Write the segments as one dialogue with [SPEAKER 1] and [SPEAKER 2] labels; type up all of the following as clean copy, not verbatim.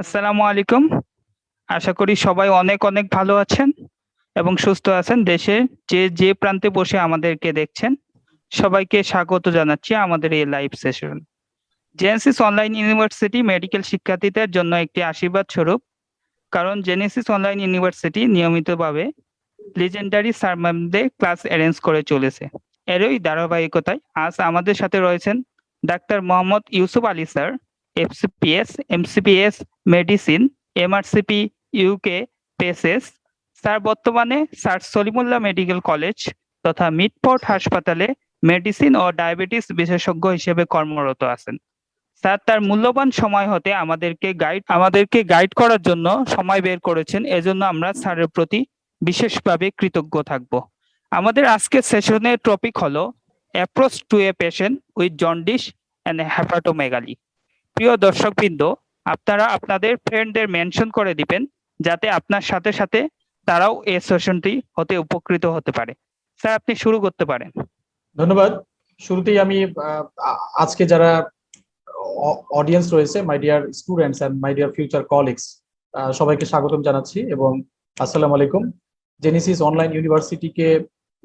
[SPEAKER 1] আসসালামু আলাইকুম। আশা করি সবাই অনেক অনেক ভালো আছেন এবং সুস্থ আছেন। দেশে যে প্রান্তে বসে আমাদেরকে দেখছেন, সবাইকে স্বাগত জানাচ্ছি আমাদের এই live session. Genesis online university medical শিক্ষার্থীদের জন্য একটি আশীর্বাদ স্বরূপ, কারণ জেনেসিস অনলাইন ইউনিভার্সিটি নিয়মিতভাবে লিজেন্ডারি স্যার ম্যামদের ক্লাস অ্যারেঞ্জ করে চলেছে। এরই ধারাবাহিকতায় আজ আমাদের সাথে রয়েছেন doctor Mohammad Yusuf Ali sir, FCPS, MCPS, medicine, MRCP, UK, পেসেস। স্যার বর্তমানে স্যার সলিমুল্লাহ মেডিকেল কলেজ তথা মিডফোর্ড হাসপাতালে মেডিসিন ও ডায়াবেটিস বিশেষজ্ঞ হিসেবে কর্মরত আছেন। স্যার তার মূল্যবান সময় হতে আমাদেরকে গাইড করার জন্য সময় বের করেছেন। এজন্য আমরা স্যারের প্রতি বিশেষভাবে কৃতজ্ঞ থাকব। আমাদের আজকের সেশনের টপিক হলো approach to a patient with jaundice and hepatomegaly. প্রিয় দর্শকবৃন্দ, আপনারা আপনাদের ফ্রেন্ডদের মেনশন করে দিবেন যাতে আপনার সাথে সাথে তারাও এই সেশনটি হতে উপকৃত হতে পারে। স্যার, আপনি শুরু করতে পারেন।
[SPEAKER 2] ধন্যবাদ। শুরুতেই আমি আজকে যারা অডিয়েন্স রয়েছে, my dear students and my dear future colleagues, সবাইকে স্বাগতম জানাচ্ছি এবং আসসালামু আলাইকুম। জেনেসিস অনলাইন ইউনিভার্সিটিকে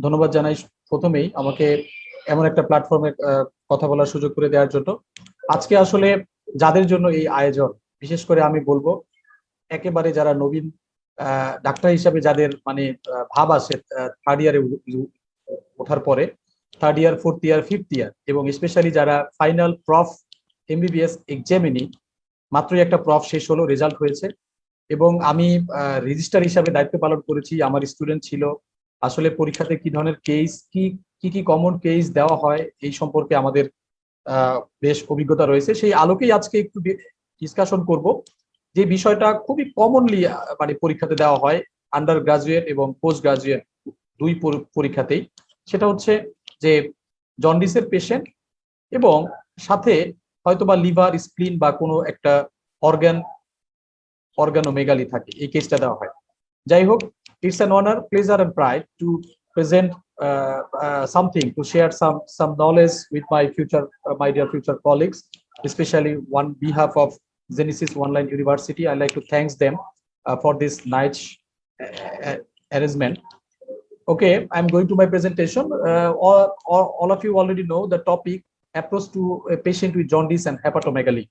[SPEAKER 2] ধন্যবাদ জানাই প্রথমেই আমাকে এমন একটা প্ল্যাটফর্মে কথা বলার সুযোগ করে দেওয়ার জন্য। আজকে আসলে যাদের জন্য এই আয়োজন, বিশেষ করে আমি বলবো একেবারে যারা নবীন ডাক্তার হিসাবে যাদের মানে ভাব আসে থার্ড ইয়ারে ওঠার পরে, third year, fourth year, fifth year, এবং স্পেশালি যারা ফাইনাল প্রফ এমবিবিএস এক্সামিনি, মাত্রই একটা প্রফ শেষ হলো, রেজাল্ট হয়েছে এবং আমি রেজিস্ট্রার হিসাবে দায়িত্ব পালন করেছি। আমার স্টুডেন্ট ছিল। আসলে পরীক্ষাতে কি ধরনের কেস, কি কমন কেস দেওয়া হয় এই সম্পর্কে আমাদের বেশ অভিজ্ঞতা রয়েছে। সেই আলোকেই আজকে একটু ডিসকাশন করব যে বিষয়টা খুবই কমনলি মানে পরীক্ষাতে দেওয়া হয় আন্ডার গ্রাজুয়েট এবং পোস্ট গ্রাজুয়েট দুই পরীক্ষাতেই। সেটা হচ্ছে যে জন্ডিসের পেশেন্ট এবং সাথে হয়তোবা লিভার, স্প্লিন বা কোনো একটা অর্গানোমেগালি থাকে, এই কেসটা দেওয়া হয়। যাই হোক, it's an honour, pleasure and pride to present something, to share some knowledge with my dear future colleagues, especially on behalf of Genesis Online University. I like to thank them for this nice arrangement. Okay, I'm going to my presentation. All of you already know the topic, approach to a patient with jaundice and hepatomegaly.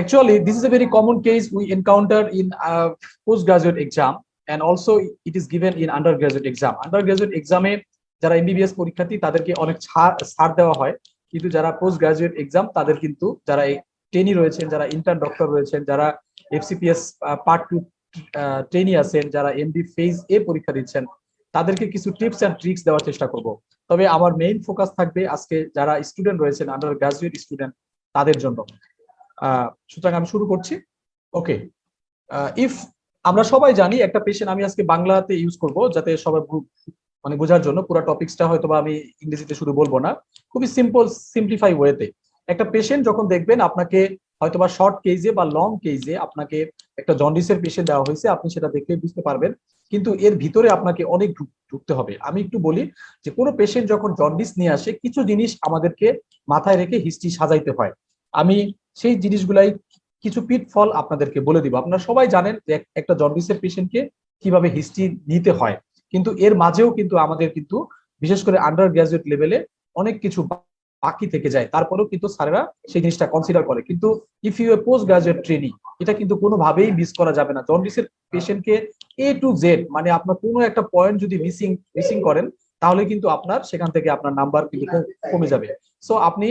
[SPEAKER 2] Actually, this is a very common case we encounter in postgraduate exam, and also it is given in undergraduate exam. Undergraduate exam এ যারা MBBS পরীক্ষার্থী তাদেরকে অনেক ছাড় দেওয়া হয়, কিন্তু যারা post graduate exam তাদের কিন্তু, যারা ট্রেনি রয়েছেন, যারা ইন্টার্ন ডক্টর রয়েছেন, যারা এফসিপিএস পার্ট 2 ট্রেনি আছেন, যারা এমডি ফেজ এ পরীক্ষা দিচ্ছেন, তাদেরকে কিছু টিপস এন্ড ট্রিক্স দেওয়ার চেষ্টা করব। তবে আমার মেইন ফোকাস থাকবে আজকে যারা স্টুডেন্ট রয়েছেন, আন্ডার গ্রাজুয়েট স্টুডেন্ট, তাদের জন্য। সুতরাং আমি শুরু করছি। ওকে, ইফ আমরা সবাই জানি একটা পেশেন্ট, আমি আজকে বাংলাতে ইউজ করব যাতে সবাই মানে বোঝার জন্য, পুরো টপিকসটা হয়তো আমি ইংরেজিতে শুধু বলবো না, খুবই সিম্পলিফাই ওয়েতে। একটা পেশেন্ট যখন দেখবেন আপনাকে হয়তোবা শর্ট কেজে বা লং কেজে আপনাকে একটা জন্ডিসের পেশেন্ট দেওয়া হয়েছে, আপনি সেটা দেখলে বুঝতে পারবেন, কিন্তু এর ভিতরে আপনাকে অনেক ঢুকতে হবে। আমি একটু বলি যে কোনো পেশেন্ট যখন জন্ডিস নিয়ে আসে, কিছু জিনিস আমাদেরকে মাথায় রেখে হিস্ট্রি সাজাইতে হয়। আমি সেই জিনিসগুলাই কিছু পিটফল আপনাদেরকে বলে দিব। আপনারা সবাই জানেন যে একটা জন্ডিসের পেশেন্টকে কিভাবে হিস্ট্রি নিতে হয়, কিন্তু এর মাঝেও কিন্তু আমাদের কিন্তু বিশেষ করে আন্ডার গ্রাজুয়েট লেভেলে অনেক কিছু বাকি থেকে যায়, তারপরেও কিন্তু স্যারেরা সেই জিনিসটা কনসিডার করে। কিন্তু if you a post graduate training, এটা কিন্তু কোনোভাবেই মিস করা যাবে না। জন্ডিসের পেশেন্টকে এ টু জেড, মানে আপনার কোনো একটা পয়েন্ট যদি মিসিং করেন, তাহলে কিন্তু আপনার সেখান থেকে আপনার নাম্বার কিন্তু কমে যাবে। সো আপনি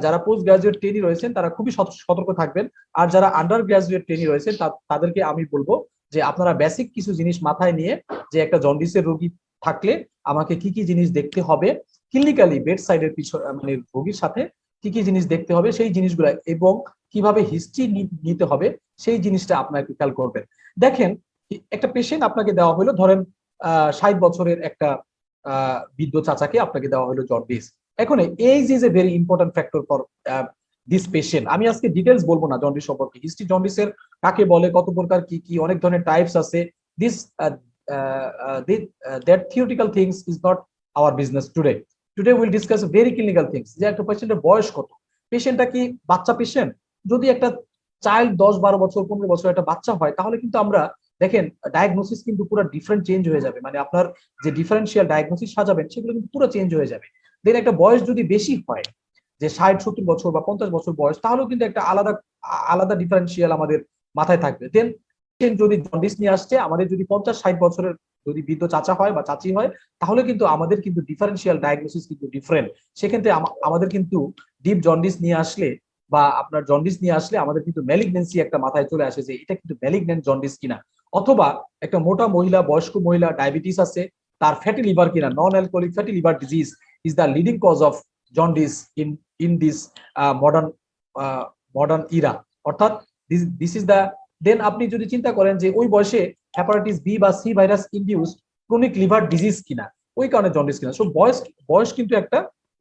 [SPEAKER 2] যারা পোস্ট গ্রাজুয়েট ট্রেনি রয়েছেন তারা খুবই সতর্ক থাকবেন, আর যারা আন্ডার গ্রাজুয়েট ট্রেনি রয়েছেন তাদেরকে আমি বলবো যে আপনারা বেসিক কিছু জিনিস মাথায় নিয়ে, যে একটা জন্ডিসের রোগী থাকলে আমাকে কি কি জিনিস দেখতে হবে, ক্লিনিক্যালি বেড সাইডের মানে রোগীর সাথে কি কি জিনিস দেখতে হবে সেই জিনিসগুলো, এবং কিভাবে হিস্ট্রি নিতে হবে সেই জিনিসটা আপনাকে খেয়াল করবেন। দেখেন, একটা পেশেন্ট আপনাকে দেওয়া হলো, ধরেন 60 বছরের একটা বৃদ্ধ চাচাকে আপনাকে দেওয়া হলো জন্ডিস। এখন age is a very important factor for this patient. আমি আজকে ডিটেলস বলবো না জন্ডিস সম্পর্কে, হিস্ট্রি জন্ডিসের কাকে বলে, কত প্রকার, কি অনেক ধরনের টাইপস আছে। This that theoretical things is not our business today we'll discuss very clinical things, যে একটা পেশেন্টের বয়স কত, পেশেন্টটা কি বাচ্চা পেশেন্ট, যদি একটা চাইল্ড 10-12 বছর 15 বছর একটা বাচ্চা হয়, তাহলে কিন্তু আমরা দেখেন ডায়াগনোসিস কিন্তু পুরো ডিফারেন্ট চেঞ্জ হয়ে যাবে, মানে আপনার যে ডিফারেন্সিয়াল ডায়াগনোসিস সাজাবেন সেগুলো কিন্তু পুরো চেঞ্জ হয়ে যাবে। দেন একটা বয়স যদি বেশি হয়, যে 60-70 বছর বা 50 বছর বয়স, তাহলেও কিন্তু একটা আলাদা আলাদা ডিফারেন্সিয়াল আমাদের মাথায় থাকবে। দেন যদি জন্ডিস নিয়ে আসছে, আমাদের যদি 50-60 বছরের যদি বৃদ্ধ চাচা হয় বা চাচি হয়, তাহলে কিন্তু আমাদের কিন্তু ডিফারেন্সিয়াল ডায়াগনোসিস কিন্তু ডিফারেন্ট। সেক্ষেত্রে আমাদের কিন্তু ডিপ জন্ডিস নিয়ে আসলে বা আপনার জন্ডিস নিয়ে আসলে আমাদের কিন্তু ম্যালিগনেন্সি একটা মাথায় চলে আসে যে এটা কিন্তু ম্যালিগনেন্ট জন্ডিস কিনা, অথবা একটা মোটা মহিলা, বয়স্ক মহিলা, ডায়াবেটিস আছে, তার ফ্যাটি লিভার কিনা, non alcoholic fatty liver disease is the leading cause of jaundice in this modern modern era, অর্থাৎ দিস ইজ দ্য। দেন আপনি যদি চিন্তা করেন যে ওই বয়সে হেপাটাইটিস বি বা C virus induce chronic liver disease কিনা, ওই কারণে জন্ডিস কিনা। সো বয়স বয়স কিন্তু একটা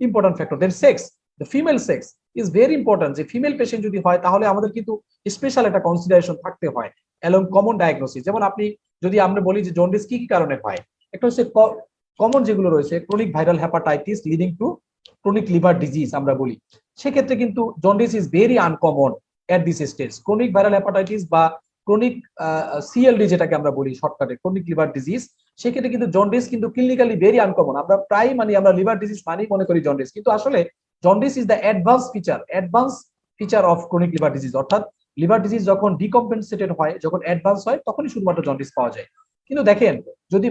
[SPEAKER 2] important factor. Then sex, the female sex is very important. যে ফিমেল পেশেন্ট যদি হয় তাহলে আমাদের কিন্তু স্পেশাল একটা কনসিডারেশন থাকতে হয় এবং কমন ডায়াগনোসিস। যেমন আপনি যদি আমরা বলি যে জন্ডিস কি কি কারণে হয়, একটা হচ্ছে কমন যেগুলো রয়েছে, chronic viral hepatitis leading to chronic liver disease আমরা বলি, সেক্ষেত্রে কিন্তু jaundice is very uncommon at this stage. Chronic viral hepatitis বা ক্রনিক সিএলডি যেটাকে আমরা বলি শর্টকাটে, ক্রনিক লিভার ডিজিজ, সেক্ষেত্রে কিন্তু জন্ডিস কিন্তু ক্লিনিক্যালি ভেরি আনকমন। আমরা প্রায় আমরা লিভার ডিজিজ মানেই মনে করি জন্ডিস, কিন্তু আসলে jaundice is the advance feature of chronic liver disease. অর্থাৎ লিভার ডিজিজ যখন ডিকম্পেনসেটেড হয়, যখন অ্যাডভান্স হয়, তখনই শুধুমাত্র জন্ডিস পাওয়া যায়। কিন্তু দেখেন, যদি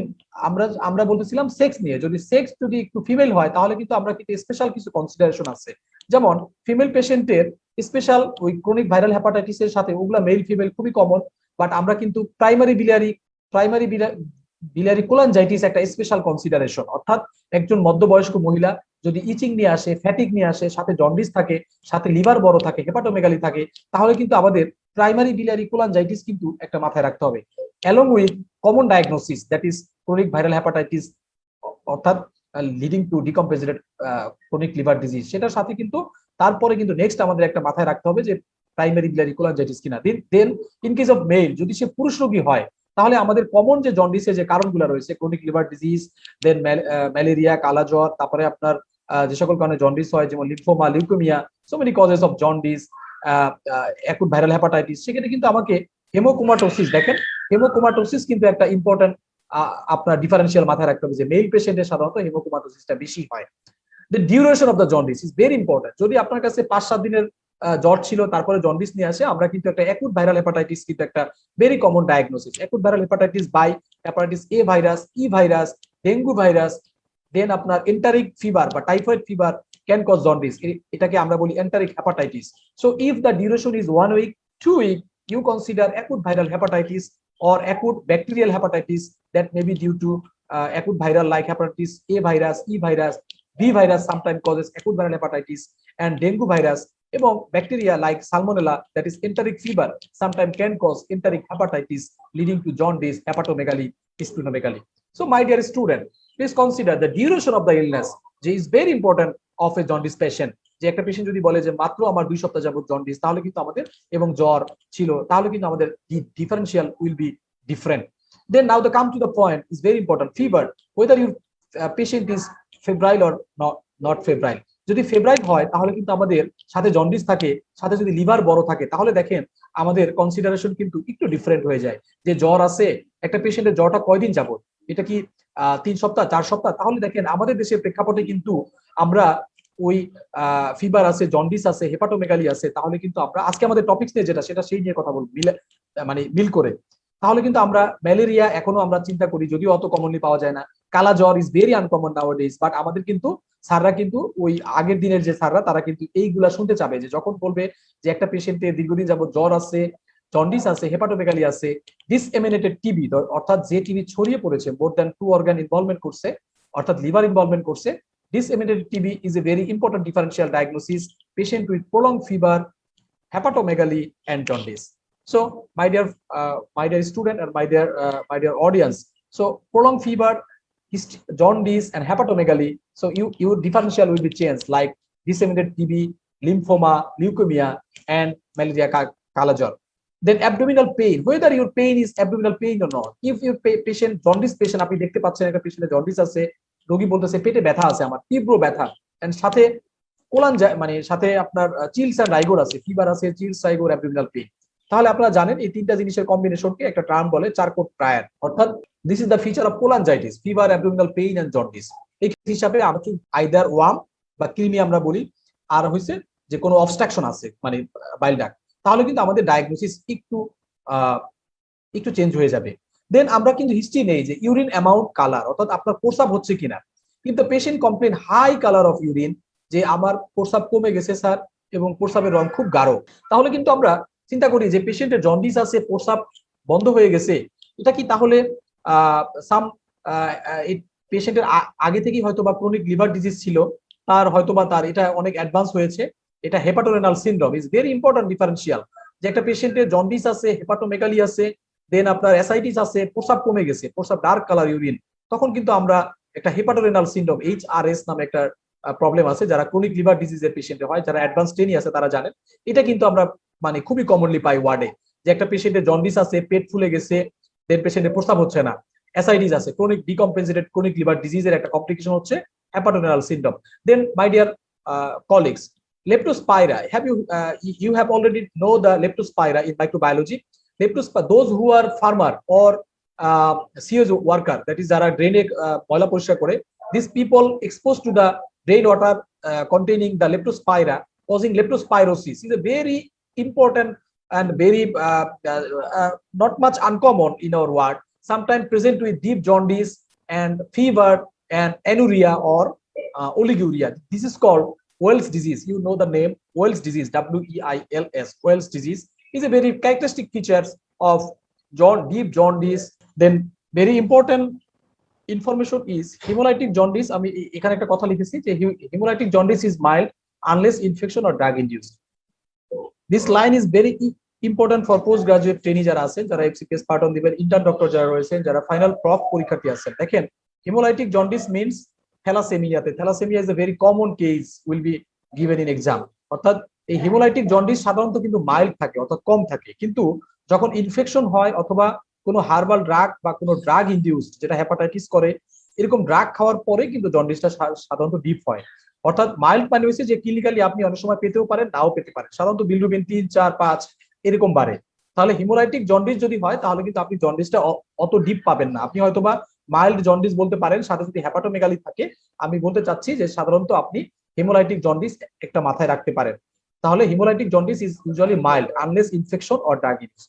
[SPEAKER 2] আমরা বলতেছিলাম সেক্স নিয়ে, যদি সেক্স যদি একটু ফিমেল হয় তাহলে কিন্তু আমরা কিন্তু স্পেশাল কিছু কনসিডারেশন আছে। যেমন ফিমেল পেশেন্টের স্পেশাল ওই ক্রনিক ভাইরাল হেপাটাইটিসের সাথে ওগুলা মেল ফিমেল খুবই কমন, বাট আমরা কিন্তু প্রাইমারি biliary কোলানজাইটিস একটা স্পেশাল কনসিডারেশন। অর্থাৎ একজন মধ্যবয়স্ক মহিলা যদি ইচিং নিয়ে আসে, ফ্যাটিক নিয়ে আসে, সাথে জন্ডিস থাকে, সাথে লিভার বড় থাকে, হেপাটোমেগালি থাকে, তাহলে কিন্তু আমাদের প্রাইমারি biliary কোলানজাইটিস কিন্তু একটা মাথায় রাখতে হবে, along with common diagnosis that is chronic viral hepatitis, অর্থাৎ leading to decompensated chronic liver disease. সেটার সাথে কিন্তু তারপরে কিন্তু নেক্সট আমাদের একটা মাথায় রাখতে হবে যে প্রাইমারি biliary কোলানজাইটিস কিনা। দেন ইন কেস অফ মেল, যদি সে পুরুষ রোগী হয়, তাহলে আমাদের কমন যে জন্ডিসের যে কারণগুলো রয়েছে, ক্রনিক লিভার ডিজিজ, দেন ম্যালেরিয়া, কালাজ্বর, তারপরে আপনার যে সকল কারণে জন্ডিস হয়, যেমন lymphoma, leukaemia, so many causes of jaundice, acute viral hepatitis, সেক্ষেত্রে কিন্তু আমাকে হেমোক্রোমাটোসিস, দেখেন হেমোক্রোমাটোসিস কিন্তু একটা ইম্পর্টেন্ট আপনার ডিফারেন্সিয়াল মাথায় রাখতে হবে যে মেল পেশেন্টের সাধারণত হেমোক্রোমাটোসিসটা বেশি হয়। The duration of the jaundice is very important. যদি আপনার কাছে 5-7 দিনের জ্বর ছিল, তারপরে জন্ডিস নিয়ে আসে, আমরা কিন্তু একটা অ্যাকুট ভাইরাল হেপাটাইটিস কিন্তু একটা very common diagnosis. Acute viral hepatitis by hepatitis A virus, E virus, dengue virus, then আপনার এন্টারিক ফিভার বা typhoid fever can cause jaundice, এটাকে আমরা বলি enteric hepatitis. So if the duration is 1 week, 2 week, you consider acute viral hepatitis or acute bacterial hepatitis that may be due to acute viral like hepatitis A virus, E virus, B virus sometimes causes acute viral hepatitis, and dengue virus এবং bacteria like salmonella that is enteric fever sometimes can cause enteric hepatitis leading to jaundice, hepatomegaly, splenomegaly. So my dear student, please consider the duration of the illness is very important of a jaundice patient. যে একটা patient যদি বলে যে মাত্র আমার 2 সপ্তাহ যাবত jaundice, তাহলে কিন্তু আমাদের এবং জ্বর ছিল, তাহলে কিন্তু আমাদের differential will be different. Then now the come to the point is very important, fever, whether your patient is febrile or not febrile। যদি ফেব্রাইল হয় তাহলে কিন্তু আমাদের সাথে জন্ডিস থাকে, সাথে যদি লিভার বড় থাকে, তাহলে দেখেন আমাদের কনসিডারেশন কিন্তু একটু ডিফারেন্ট হয়ে যায়। যে জ্বর আছে, একটা পেশেন্টের জ্বরটা কয়দিন যাবত, এটা কি 3 সপ্তাহ 4 সপ্তাহ, তাহলে দেখেন আমাদের দেশের প্রেক্ষাপটে কিন্তু আমরা ওই ফিভার আছে, জন্ডিস আছে, হেপাটোমেগালি আছে, তাহলে কিন্তু আমরা আজকে আমাদের টপিকস নিয়ে যেটা সেটা সেই নিয়ে কথা বলবো, মানে মিল করে। তাহলে কিন্তু আমরা ম্যালেরিয়া এখনো আমরা চিন্তা করি, যদিও অত কমনলি পাওয়া যায় না। কালা জ্বর ইজ ভেরি আনকমন নাওয়াডেজ, বাট আমাদের কিন্তু স্যাররা কিন্তু ওই আগের দিনের যে স্যাররা তারা কিন্তু এইগুলা শুনতে চাবে, যে যখন বলবে যে একটা পেশেন্টের দীর্ঘদিন যাবত জ্বর আছে, জন্ডিস আছে, হেপাটোমেগালি আছে, ডিসএমিনেটেড টিবি, অর্থাৎ যে টিবি ছড়িয়ে পড়েছে, মোর দ্যান 2 অর্গান ইনভলভমেন্ট করছে, অর্থাৎ লিভার ইনভলভমেন্ট করছে, disseminated TB is a very important differential diagnosis, patient with prolonged fever, hepatomegaly and jaundice. So my dear student and my dear audience, so prolonged fever, jaundice and hepatomegaly, so your differential will be changed like disseminated TB, lymphoma, leukemia and malaria, kala-jar. Then abdominal pain, whether your pain is abdominal pain or not, if your patient jaundice patient, আপনি দেখতে পাচ্ছেন একটা পেশেন্টের jaundice আছে, রোগী বলতেছে পেটে ব্যথা আছে, আমার তীব্র ব্যথা, এন্ড সাথে কোলান মানে সাথে আপনার চিলস এন্ড রাইগোর আছে, ফিভার আছে, চিলস, রাইগোর, অ্যাবডোমিনাল পেইন, তাহলে আপনারা জানেন এই তিনটা জিনিসের কম্বিনেশনকে একটা টার্ম বলে চারকোট ট্রায়াড। অর্থাৎ this is the feature of cholangitis, fever, abdominal pain and jaundice. এই হিসাবে আমরা আইদার ওয়ার্ম বা কৃমি আমরা বলি, আর হইছে যে কোনো অবস্ট্রাকশন আছে মানে বাইল ডাক্ট, তাহলে কিন্তু আমাদের ডায়াগনোসিস একটু চেঞ্জ হয়ে যাবে। দেন আমরা কিন্তু হিস্ট্রি নেই যে ইউরিন অ্যামাউন্ট, কালার, অর্থাৎ আপনার প্রস্রাব হচ্ছে কিনা। কিন্তু patient complain high colour of urine, যে আমার প্রস্রাব কমে গেছে স্যার এবং প্রস্রাবের রং খুব গাঢ়, তাহলে কিন্তু আমরা চিন্তা করি যে পেশেন্টের জন্ডিস আছে, প্রস্রাব বন্ধ হয়ে গেছে, এটা কি তাহলে সাম পেশেন্টের আগে থেকেই হয়তো বা ক্রনিক লিভার ডিজিজ ছিল, তার হয়তো বা তার এটা অনেক অ্যাডভান্স হয়েছে, এটা hepatorenal syndrome is very important differential, যে একটা পেশেন্টের জন্ডিস আছে, হেপাটোমেগালি আছে, দেন আপনার অ্যাসাইটিস আছে, প্রস্রাব কমে গেছে, প্রস্রাব ডার্ক কালার ইউরিন, তখন কিন্তু আমরা একটা হেপাটোরেনাল সিনড্রোম HRS নামে একটা প্রবলেম আছে, যারা ক্রনিক লিভার ডিজিজের পেশেন্টে হয়, যারা অ্যাডভান্স ট্রেনি আছে তারা জানেন। এটা কিন্তু আমরা মানে খুবই কমনলি পাই ওয়ার্ডে, যে একটা পেশেন্টের জন্ডিস আছে, পেট ফুলে গেছে, দেন পেশেন্টের প্রস্রাব হচ্ছে না, অ্যাসাইটিস আছে, ক্রনিক ডিকম্পেনসেটেড ক্রনিক লিভার ডিজিজের একটা কমপ্লিকেশন হচ্ছে hepatorenal syndrome. Then my dear colleagues, leptospira, you have already know the leptospira in microbiology. Those who are farmer or sewage worker, that is যারা ড্রেনে ময়লা পরিষ্কার করে, these people exposed to the rain water containing the leptospira causing leptospirosis is a very important and very not much uncommon in our world, sometimes present with deep jaundice and fever and anuria or oliguria. This is called Wells disease. You know the name Wells disease, WEILS. Wells disease is a very characteristic features of deep jaundice. Then very important information is hemolytic jaundice. আমি এখানে একটা কথা লিখেছি যে hemolytic jaundice is mild unless infection or drug induced. This line is very important for postgraduate trainee যারা আছেন, যারা FCPS part on দিবেন, ইন্টার্ন ডক্টর যারা রয়েছেন, যারা ফাইনাল প্রফ পরীক্ষার্থী আছেন। দেখেন hemolytic jaundice means থ্যালাসেমিয়াতে, thalassaemia is a very common case will be given in exam. অর্থাৎ এই হিমোলাইটিক জন্ডিস সাধারণত কিন্তু মাইল্ড থাকে, অর্থাৎ কম থাকে, কিন্তু যখন ইনফেকশন হয় অথবা কোনো হার্বাল ড্রাগ বা কোনো ড্রাগ ইনডিউসড, যেটা হেপাটাইটিস করে, এরকম ড্রাগ খাওয়ার পরে কিন্তু জন্ডিসটা সাধারণত ডিপ হয়। অর্থাৎ মাইল্ড মানে হচ্ছে যে ক্লিনিক্যালি আপনি অনেক সময় পেতেও পারেন, নাও পেতে পারেন, সাধারণত বিলিরুবিন 3, 4, 5 এরকম বাড়ে। তাহলে হিমোলাইটিক জন্ডিস যদি হয় তাহলে কিন্তু আপনি জন্ডিসটা অত ডিপ পাবেন না, আপনি হয়তোবা মাইল্ড জন্ডিস বলতে পারেন, সাথে যদি হেপাটোমেগালি থাকে, আমি বলতে চাচ্ছি যে সাধারণত আপনি হেমোলাইটিক জন্ডিস একটা মাথায় রাখতে পারেন। তাহলে haemolytic jaundice is usually mild unless infection or drug use.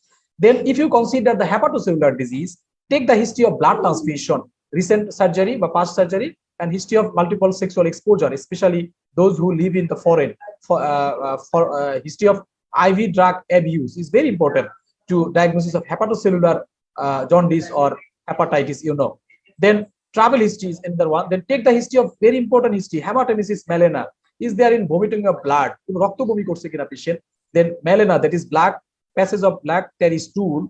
[SPEAKER 2] Then if you consider the hepatocellular disease, take the history of blood transfusion, recent surgery বা past surgery, and history of multiple sexual exposure, especially those who live in the foreign. History of IV drug abuse is very important to diagnosis of hepatocellular jaundice or hepatitis, you know. Then travel history is another one. Then take the history of very important history, hematemesis melena, is there in vomiting of blood, রক্ত বমি করছে কিনা patient. Then melena, that is black passage of black tarry stool,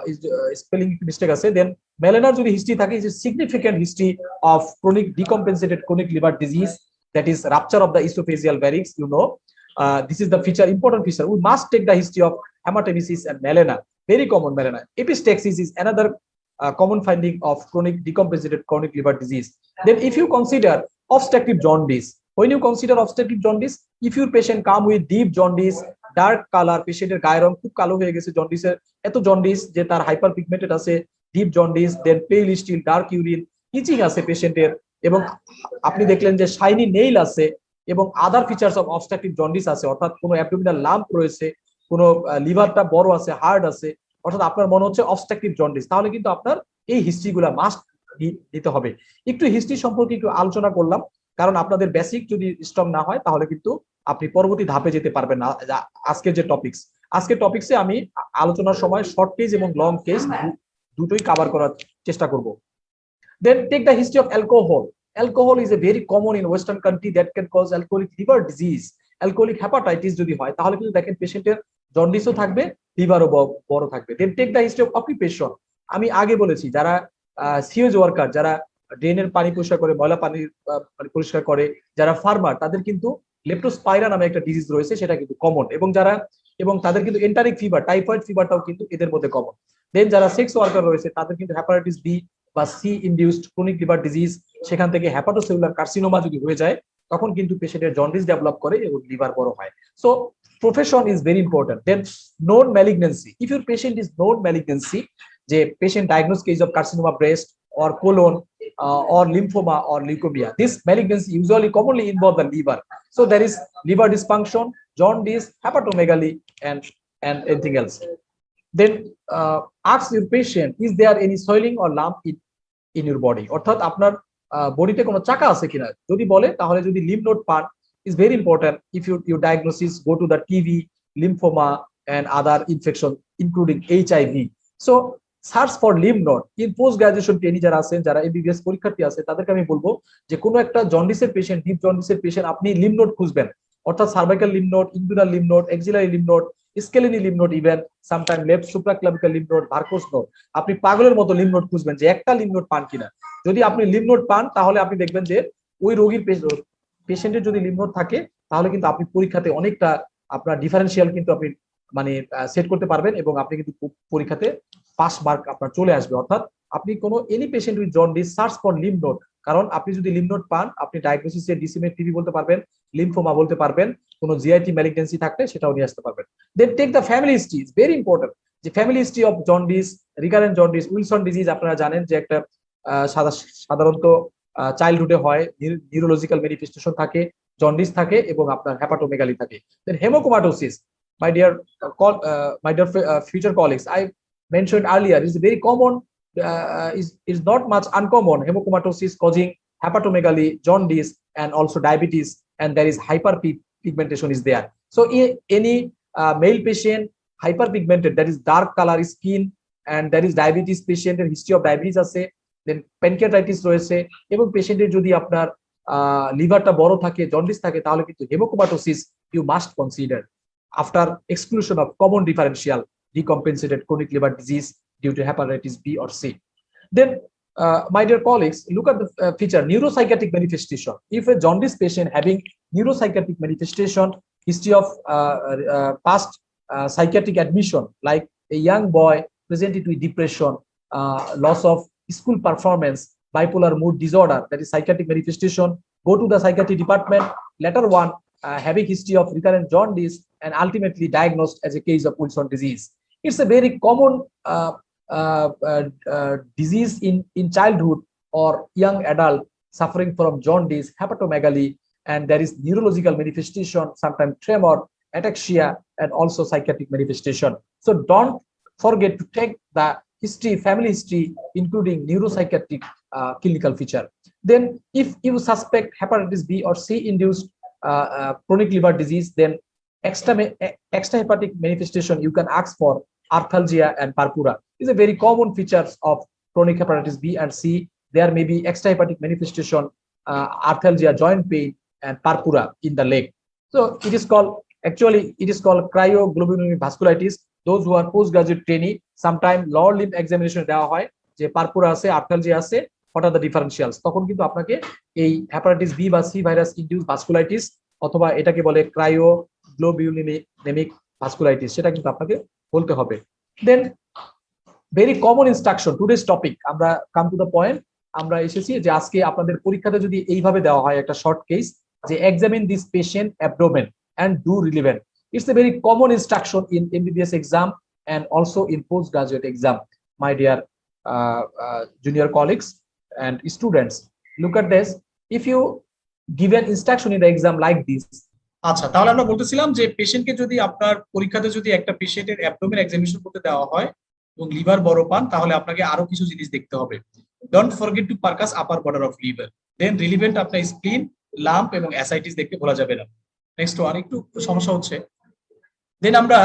[SPEAKER 2] is spelling mistake আছে। Then melena যদি history থাকে, is a significant history of chronic decompensated chronic liver disease, that is rupture of the esophageal varix, you know. This is the feature, important feature. We must take the history of hematemesis and melena, very common melena. Epistaxis is another common finding of chronic decompensated chronic liver disease. Then if you consider obstructive jaundice, when you consider obstructive jaundice, if your patient come with deep jaundice, dark color, পেশেন্টের গায়ের রং খুব কালো হয়ে গেছে, জন্ডিসের এত jaundice যে তার hyper pigmented আছে, ডিপ জন্ডিস, দেন পেল স্টিল, ডার্ক ইউরিন, ইচিং আছে পেশেন্টের, এবং আপনি দেখলেন যে শাইনি নেইল আছে, এবং আদার ফিচার্স অফ অবস্ট্রাকটিভ জন্ডিস আছে, অর্থাৎ কোনো অ্যাবডোমিনাল লাম্প রয়েছে, কোনো লিভারটা বড় আছে, হার্ড আছে, অর্থাৎ আপনার মনে হচ্ছে অবস্ট্রাকটিভ জন্ডিস, তাহলে কিন্তু আপনার এই হিস্ট্রিগুলো মাস্ট দিতে হবে। একটু হিস্ট্রি সম্পর্কে একটু আলোচনা করলাম, কারণ আপনাদের বেসিক যদি স্ট্রং না হয় তাহলে কিন্তু আপনি পরবর্তী ধাপে যেতে পারবেন না। আজকের যে আজকের টপিকসে আমি আলোচনার সময় শর্ট কেস এবং লং কেস দুটোই কভার করার চেষ্টা করব। Then take the history of alcohol. Alcohol is a very common in Western country that can cause alcoholic liver disease, alcoholic hepatitis যদি হয় তাহলে কিন্তু দেখেন পেশেন্টের জন্ডিসও থাকবে, লিভারও বড় থাকবে। Then take the history of occupation. আমি আগে বলেছি যারা সিওজ ওয়ার্কার, যারা ড্রেনের পানি পরিষ্কার করে, ময়লা পানি পরিষ্কার করে, যারা ফার্মার, তাদের কিন্তু লেপ্টোস্পাইরা নামে একটা ডিজিজ রয়েছে, সেটা কিন্তু কমন, এবং তাদের কিন্তু এন্টারিক ফিভার, টাইফয়েড ফিভারটাও কিন্তু এদের মধ্যে কমন। দেন যারা সেক্স ওয়ার্কার রয়েছে তাদের কিন্তু হেপাটাইটিস বি বা C induced chronic liver disease, সেখান থেকে হেপাটোসেলুলার কার্সিনোমা যদি হয়ে যায় তখন কিন্তু পেশেন্টের জন্ডিস ডেভেলপ করে এবং লিভার বড় হয়। So profession is very important. Then known malignancy. If your patient is known malignancy, the patient diagnosed case of carcinoma breast or colon or lymphoma or leukemia, this malignancy usually commonly involve the liver. So there is liver dysfunction, jaundice, hepatomegaly, and anything else. Then ask your patient, is there any swelling or lump in your body? অর্থাৎ আপনার বডিতে কোনো চাকা আছে কিনা, যদি বলে তাহলে যদি লিম্ফ নোড পান is very important. If your diagnosis, go to the TB, lymphoma, and other infection, including HIV. So search for lymph node. In post graduation trainee যারা আছেন, যারা MBBS পরীক্ষার্থী আছে, তাদেরকে আমি বলবো যে কোনো একটা জন্ডিসের পেশেন্ট, ডিপ জন্ডিসের পেশেন্ট, আপনি লিম্ফ নোড খুঁজবেন, অর্থাৎ cervical lymph node, inguinal lymph node, axillary lymph node, scalene lymph node, even sometime left supraclavicular lymph node, Virchow's node. আপনি পাগলের মতো লিম্ফ নোড খুঁজবেন যে একটা লিম্ফ নোড পান কিনা। যদি আপনি লিম্ফ নোড পান তাহলে আপনি দেখবেন যে ওই রোগীর পেশেন্টের যদি লিম্ফ নোড থাকে তাহলে কিন্তু আপনি পরীক্ষাতে অনেকটা আপনার ডিফারেন্সিয়াল কিন্তু আপনি মানে সেট করতে পারবেন এবং আপনি কিন্তু পরীক্ষাতে পাস মার্ক আপনার চলে আসবে। অর্থাৎ আপনি কোনো any patient with jaundice search for lymph node, কারণ আপনি যদি লিম্ফ নোড পান আপনি ডায়াগনোসিসে ডিসিমেট টিবি বলতে পারবেন, লিম্ফোমা বলতে পারবেন, কোনো জিআইটি ম্যালিগন্যান্সি থাকলে সেটাও নিয়ে আসতে পারবেন। Then take the family history, is very important. যে family history of jaundice, recurrent jaundice, Wilson disease আপনারা জানেন যে একটা সাধারণত চাইল্ডহুডে হয়, নিউরোলজিক্যাল ম্যানিফেস্টেশন থাকে, জন্ডিস থাকে এবং আপনার হেপাটোমেগালি থাকে। দেন haemochromatosis, my dear future colleagues, I mentioned earlier, is very common, is not much uncommon. Hemochromatosis causing hepatomegaly, jaundice, and also diabetes, and there is hyperpigmentation is there. So any male patient hyperpigmented, that is dark color skin, and there is diabetes patient and history of diabetes আছে, then pancreatitis রয়েছে এবং পেশেন্টের যদি আপনার লিভারটা বড় থাকে, jaundice থাকে, তাহলে কিন্তু haemochromatosis you must consider after exclusion of common differential decompensated chronic liver disease due to hepatitis B or C. Then, my dear colleagues, look at the feature neuropsychiatric manifestation. If a jaundice patient having neuropsychiatric manifestation, history of past psychiatric admission, like a young boy presented with depression, loss of school performance, bipolar mood disorder, that is psychiatric manifestation, go to the psychiatry department, later one having history of recurrent jaundice, and ultimately diagnosed as a case of Wilson disease. It's a very common disease in childhood or young adult suffering from jaundice, hepatomegaly, and there is neurological manifestation, sometimes tremor, ataxia, and also psychiatric manifestation. So don't forget to take the history, family history, including neuropsychiatric clinical feature. Then if you suspect hepatitis B or C induced chronic liver disease, then extrahepatic manifestation you can ask for arthalgia and purpura. Is a very common features of chronic hepatitis B and C. There may be extrahepatic manifestation, arthalgia, joint pain, and purpura in the leg. So it is called, actually it is called cryoglobulinemia vasculitis. Those who are postgraduate trainee, sometime lower limb examination দেওয়া হয় যে purpura আছে, arthalgia আছে, what are the differentials, তখন কিন্তু আপনাকে এই hepatitis B বা সি ভাইরাস ইনডিউস ভাস্কুলাইটিস অথবা এটাকে বলে ক্রায়োগ্লোবিউলিনেমিক ভাস্কুলাইটিস, সেটা কিন্তু আপনাকে বলতে হবে। Then very common instruction, today's topic, আমরা কাম টু দ্য পয়েন্ট, আমরা এসেছি যে আজকে আপনাদের পরীক্ষাতে যদি এইভাবে দেওয়া হয় একটা শর্ট কেস যে examine this patient abdomen and do relevant, it's a very common instruction in MBBS exam and also in postgraduate exam. My dear junior colleagues and students, look at this. If you give an instruction in the exam like this,
[SPEAKER 3] আচ্ছা, তাহলে আমরা বলতেছিলাম যে পেশেন্টকে যদি আপনার পরীক্ষাতে যদি একটা পেশেন্টের অ্যাবডোমেন এক্সামিনেশন করতে দেওয়া হয় এবং লিভার বড় পান, তাহলে আপনাকে আরো কিছু জিনিস দেখতে হবে। Don't forget to percuss upper border of liver, then relevant আপনার স্প্লিন, লাম্প এবং অ্যাসাইটিস দেখতে ভোলা যাবে না। নেক্সট ওয়ান, একটু সমস্যা হচ্ছে। দেন আমরা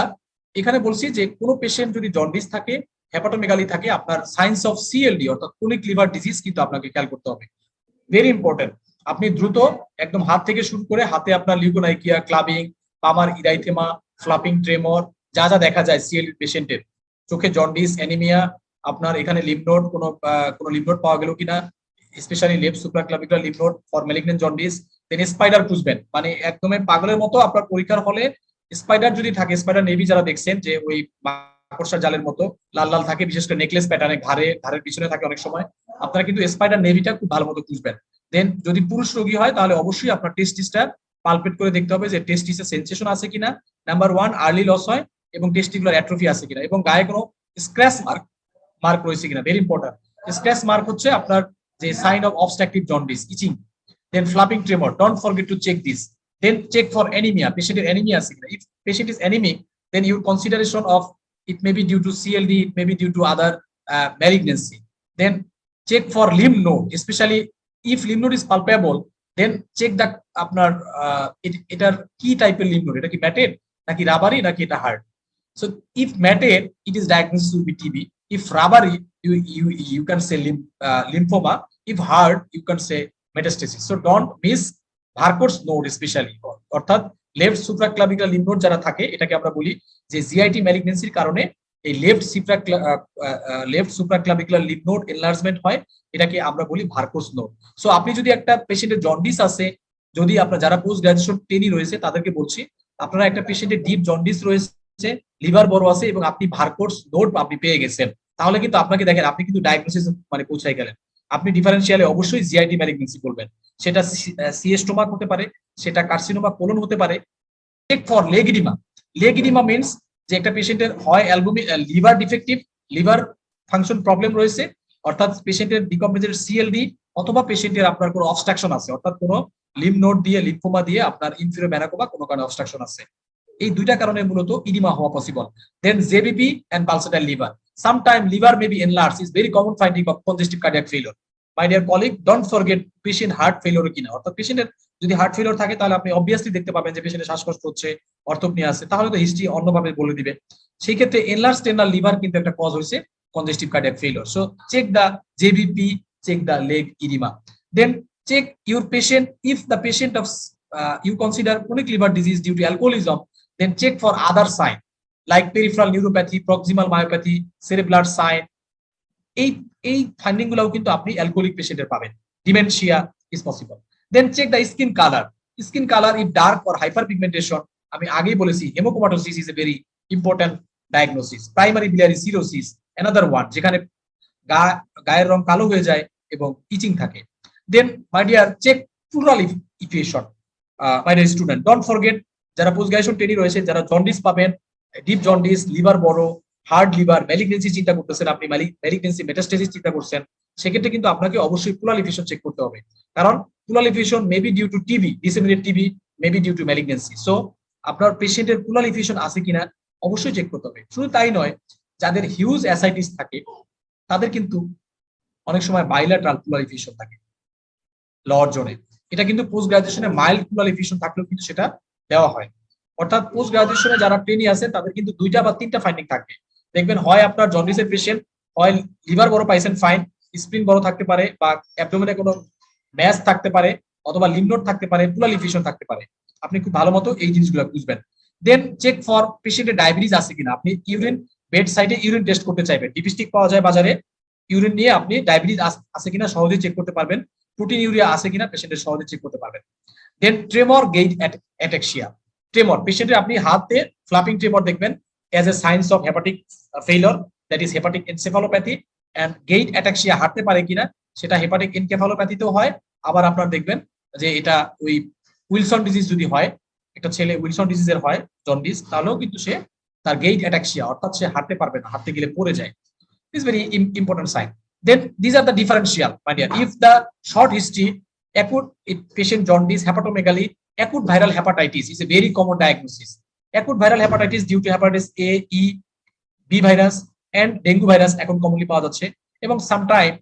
[SPEAKER 3] এখানে বলছি যে কোনো পেশেন্ট যদি জন্ডিস থাকে, হেপাটোমেগালি থাকে, আপনার সাইন্স অফ সিএলডি অর্থাৎ ক্রনিক লিভার ডিজিজ কিন্তু আপনাকে খেয়াল করতে হবে, ভেরি ইম্পর্টেন্ট। আপনি দ্রুত একদম হাত থেকে শুরু করে হাতে আপনার লিউকোনাইকিয়া, ক্লাবিং, পামার ইরাইথেমা, ফ্লাপিং ট্রেমর, যা যা দেখা যায় সিএলডি পেশেন্টের, চোখে জন্ডিস, অ্যানিমিয়া, আপনার এখানে লিম্ফ নোড, কোনো লিম্ফ নোড পাওয়া গেল কিনা, specially left supraclavicular lymph node for malignant jaundice. Then spider খুঁজবেন, মানে একদমই পাগলের মতো আপনার পরীক্ষার হলে স্পাইডার যদি থাকে, স্পাইডার নেভি যারা দেখছেন যে ওই মাকড়সার জালের মতো লাল লাল থাকে, বিশেষ করে নেকলেস প্যাটার্নে ঘাড়ের পিছনে থাকে অনেক সময়, আপনারা কিন্তু স্পাইডার নেভিটা খুব ভালো মতো খুঁজবেন। দেন যদি পুরুষ রোগী হয় তাহলে অবশ্যই আপনার টেস্টিসটা পালপেট করে দেখতে হবে যে টেস্টিসে সেন্সেশন আছে কিনা, নাম্বার 1 আর্লি লস হয় এবং টেস্টিকুলার অ্যাট্রফি আছে কিনা, এবং গায়ে কোনো স্ক্র্যাচ মার্ক রয়েছে কিনা, ভেরি ইম্পর্টেন্ট। স্ক্র্যাচ মার্ক হচ্ছে আপনার যে sign of obstructive jaundice, itching, then flapping tremor, don't forget to check this. Then check for anaemia, পেশেন্টের অ্যানিমিয়া আছে কিনা। If patient is anaemic, then your consideration of it may be due to CLD, it may be due to other malignancy. Then check for lymph node, especially if lymph node is palpable, then check the আপনার এটার কি টাইপের lymph node, এটা কি ম্যাটেড নাকি robbery নাকি এটা hard. So if matted, it is diagnosed to be TB. If rubbery, you can say lymphoma. If hard, you can say metastasis. So don't miss Harcourt's node especially, অর্থাৎ left supraclavicular lymph node যারা থাকে, এটাকে আমরা বলি যে GIT ম্যালিগনেন্সির কারণে এই left supraclavicular lymph node enlargement হয়, এটাকে আমরা বলি ভার্কোস নোড। সো আপনি যদি একটা পেশেন্টের জন্ডিস আছে, যদি আপনার যারা পোস্ট গ্রাজুয়েশন ট্রেনি রয়েছে তাদেরকে বলছি, আপনারা একটা পেশেন্টের ডিপ জন্ডিস রয়েছে, লিভার বড় আছে এবং আপনি ভার্কোস নোড আপনি পেয়ে গেছেন, তাহলে কিন্তু আপনাকে দেখেন আপনি কিন্তু ডায়াগনোসিস মানে পৌঁছাই গেলেন। আপনি ডিফারেন্সিয়ালে অবশ্যই জিআইটি ম্যালিগনেন্সি বলবেন, সেটা সিএস্টোমা হতে পারে, সেটা কার্সিনোমা কোলন হতে পারে। Check for leg oedema. Leg oedema means যে একটা পেশেন্টের হয় albumin liver defective, liver function problem রয়েছে, অর্থাৎ পেশেন্টের ডিকম্পোজিটেড সিএলডি, অথবা পেশেন্টের আপনার কোনো অবস্ট্রাকশন আছে, অর্থাৎ কোনো লিম্ফ নোড দিয়ে লিম্ফোমা দিয়ে আপনার ইনফিরিয়র ভেনাকোমা কোনো কারণে অবস্ট্রাকশন আছে। এই দুইটা কারণে মূলত ইডিমা হওয়া possible. Then JVP and pulsatile liver. Sometime liver may be enlarged is very common finding of congestive cardiac failure. My dear colleague, don't forget patient heart failure কিনা, অর্থাৎ পেশেন্টের যদি হার্ট ফেলিওর থাকে তাহলে আপনি অবভিয়াসলি দেখতে পাবেন যে পেশেন্টের শ্বাসকষ্ট হচ্ছে, অর্থোপনিয়া আছে, তাহলে তো হিস্ট্রি অন্যভাবে বলে দিবে। সেই ক্ষেত্রে এনলার্জ টেনাল লিভার কিন্তু একটা কজ হয়েছে congestive cardiac failure. So check the JBP, check the leg edema. Then check your patient. If the patient of you consider chronic liver disease due to alcoholism, then check for other sign like peripheral neuropathy, proximal myopathy, cerebral sign. এই finding গুলাও কিন্তু আপনি alcoholic পেশেন্টের পাবেন। Dementia is possible. Then check the skin colour. Skin colour if dark or hyper pigmentation, আমি আগেই বলেছি haemochromatosis is a very important diagnosis. Primary biliary cirrhosis another one, যেখানে গায়ের রং কালো হয়ে যায় এবং ইচিং থাকে। Then my dear check pleural effusion. My dear student, don't forget যারা পোস্ট গ্রাজুয়েশন ট্রেনি রয়েছে, যারা জন্ডিস পাবেন, ডিপ জন্ডিস, লিভার বড়, হার্ড লিভার, ম্যালিগনেন্সি চিন্তা করতেছেন, আপনি ম্যালিগনেন্সি মেটাস্টেসিস চিন্তা করছেন, সেক্ষেত্রে কিন্তু আপনাকে অবশ্যই প্লুরাল ইফিয়েশন চেক করতে হবে, কারণ pleural effusion may be due to TB, disseminated TB, may be due to malignancy. So আপনার পেশেন্টের প্লুরাল ইফিয়েশন আছে কিনা অবশ্যই চেক করতে হবে। শুধু তাই নয়, যাদের হিউজ অ্যাসাইটিস থাকে তাদের কিন্তু অনেক সময় বাইল্যাটারাল প্লুরাল ইফিয়েশন থাকে লওয়ার জোনে। এটা কিন্তু পোস্ট গ্রাজুয়েশনে মাইল্ড প্লুরাল ইফিয়েশন থাকলেও কিন্তু সেটা দেওয়া হয়। অর্থাৎ পোস্ট গ্রাজুয়েশনে যারা ট্রেনি আছে তাদের কিন্তু 2টা বা 3টা ফাইন্ডিং থাকবে। দেখবেন হয় আপনার জন্ডিসের পেশেন্ট, হয় লিভার বড় পাইছেন ফাইন, স্প্লিন বড় থাকতে পারে, বা অ্যাবডোমেনে কোনো ম্যাস থাকতে পারে, অথবা লিম্ফ নোড থাকতে পারে, প্লুরাল ইফিয়েশন থাকতে পারে। আপনি খুব ভালো মতো এই জিনিসগুলো বুঝবেন। দেন চেক ফর পেশেন্টের ডায়াবেটিস আছে কিনা। আপনি ইউরিন বেড সাইডে ইউরিন টেস্ট করতে চাইবেন, ডিপিস্টিক পাওয়া যায় বাজারে, ইউরিন নিয়ে আপনি ডায়াবেটিস আছে কিনা সহজেই চেক করতে পারবেন, প্রোটিন ইউরিয়া আছে কিনা পেশেন্টের সহজে চেক করতে পারবেন। দেন ট্রেমর, গেইট অ্যাটাক্সিয়া। ট্রেমর পেশেন্টের আপনি হাতে ফ্লাপিং ট্রেমর দেখবেন as a signs of hepatic failure, that is hepatic encephalopathy, and gait ataxia হাঁটতে পারে কিনা সেটা হেপাটিক এনকেফালোপ্যাথিতেও হয়। আবার আপনার দেখবেন যে এটা ওই উইলসন ডিজিজ যদি হয়, একটা ছেলে উইলসন ডিজিজের হয় জন্ডিস, তাহলেও কিন্তু সে তার গেইট অ্যাটাক্সিয়া, অর্থাৎ সে হাঁটতে পারবে না, হাঁটতে গেলে পড়ে যায়। Is very important sign. Then this are the differential, my dear. If the short history, acute patient jaundice, hepatomegaly, acute viral hepatitis is a very common diagnosis. Acute viral hepatitis due to hepatitis A, E, B virus and dengue virus এখন commonly পাওয়া যাচ্ছে, এবং sometime